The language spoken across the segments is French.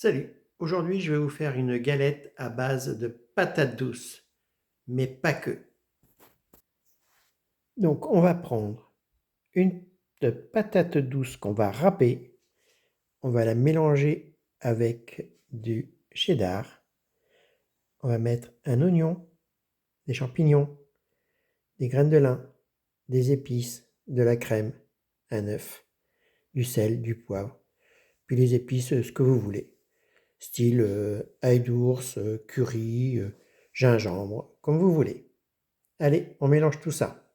Salut, aujourd'hui je vais vous faire une galette à base de patates douces, mais pas que. Donc on va prendre une patate douce qu'on va râper, on va la mélanger avec du cheddar, on va mettre un oignon, des champignons, des graines de lin, des épices, de la crème, un œuf, du sel, du poivre, puis les épices, ce que vous voulez. Style ail d'ours, curry, gingembre, comme vous voulez. Allez, on mélange tout ça.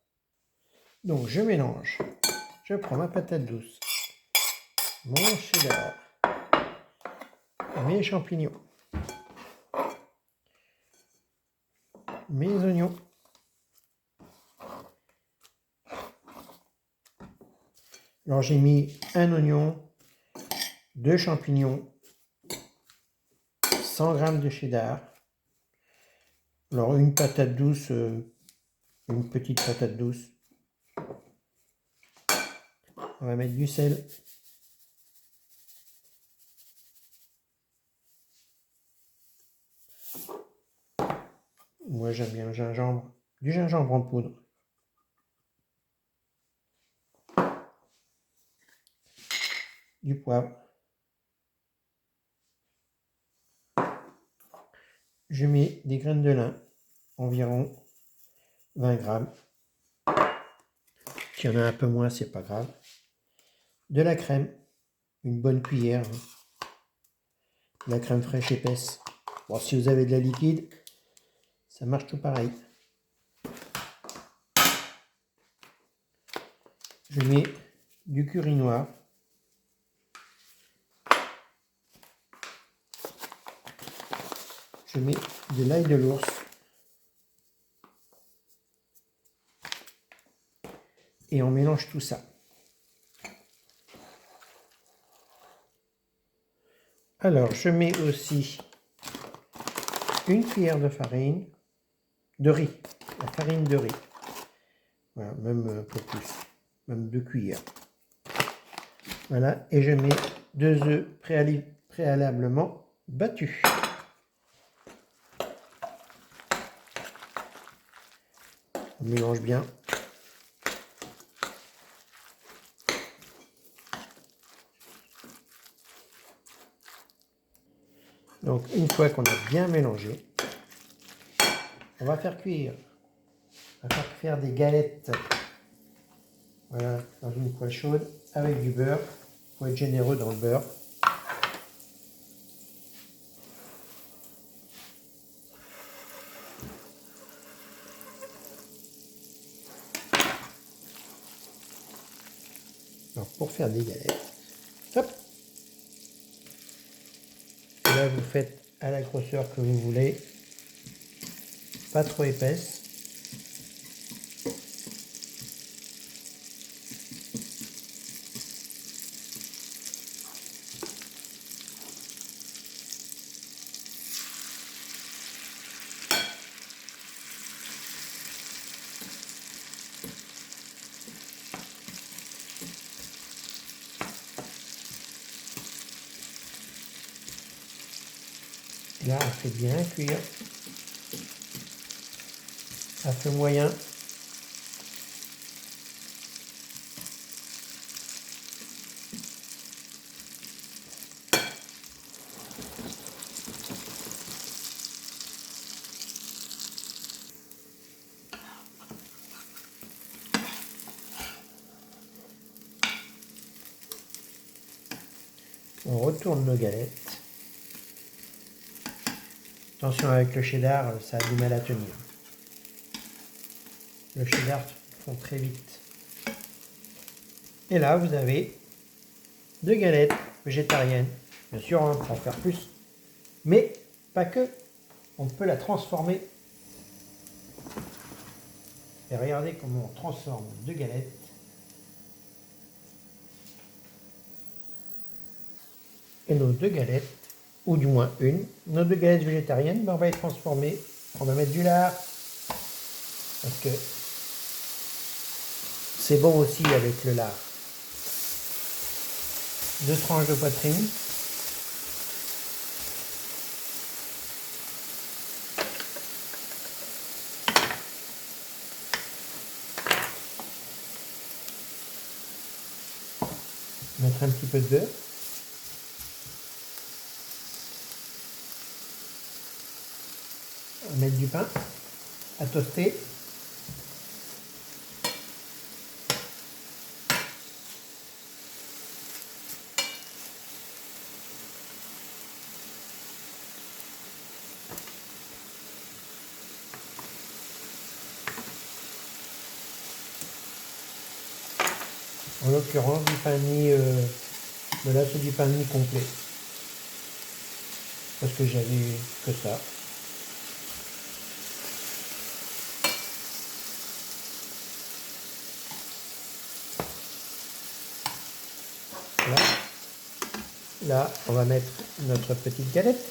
Donc je mélange. Je prends ma patate douce, mon cheddar, mes champignons, mes oignons. Alors j'ai mis un oignon, 2 champignons, 100 g de cheddar. Alors une patate douce, une petite patate douce. On va mettre du sel. Moi j'aime bien le gingembre, du gingembre en poudre. Du poivre. Je mets des graines de lin, environ 20 grammes. S'il y en a un peu moins, c'est pas grave. De la crème, une bonne cuillère. De la crème fraîche épaisse. Bon, si vous avez de la liquide, ça marche tout pareil. Je mets du curry noir. Je mets de l'ail de l'ours. Et on mélange tout ça. Alors, je mets aussi une cuillère de farine de riz. La farine de riz. Voilà, même un peu plus. Même 2 cuillères. Voilà, et je mets 2 œufs préalablement battus. On mélange bien. Donc une fois qu'on a bien mélangé, on va faire cuire. On va faire des galettes, voilà, dans une poêle chaude avec du beurre. Il faut être généreux dans le beurre. Alors pour faire des galettes, hop, là vous faites à la grosseur que vous voulez, pas trop épaisse. Là, on fait bien cuire à feu moyen. On retourne nos galettes. Attention avec le cheddar, ça a du mal à tenir. Le cheddar fond très vite. Et là, vous avez 2 galettes végétariennes. Bien sûr, on peut en faire plus. Mais pas que. On peut la transformer. Et regardez comment on transforme 2 galettes. Et nos 2 galettes, ou du moins une, nos 2 galettes végétariennes, ben on va les transformer. On va mettre du lard. Parce que c'est bon aussi avec le lard. 2 tranches de poitrine. Mettre un petit peu de beurre. On va mettre du pain à toaster. En l'occurrence du pain de mie, mais là c'est du pain de mie complet. Parce que j'avais que ça. Là, on va mettre notre petite galette.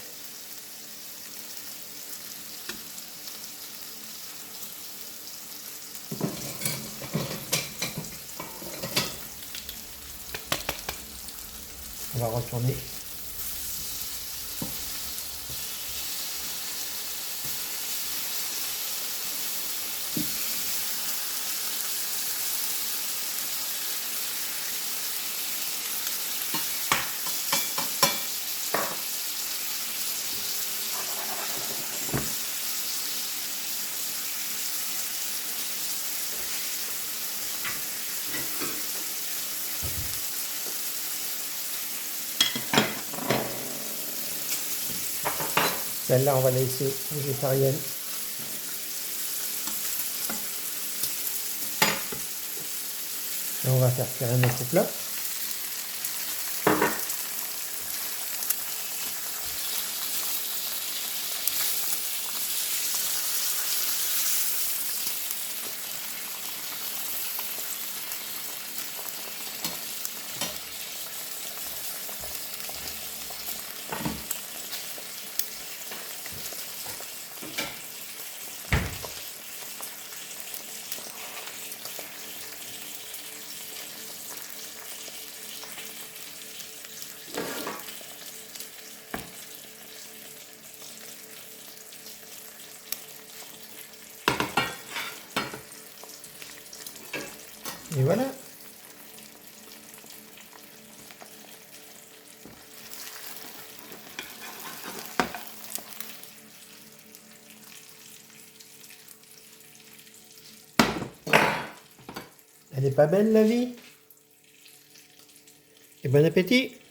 On va retourner. Celle-là, on va la laisser végétarienne. Et on va faire cuire notre plat. Et voilà. Elle est pas belle la vie? Et bon appétit!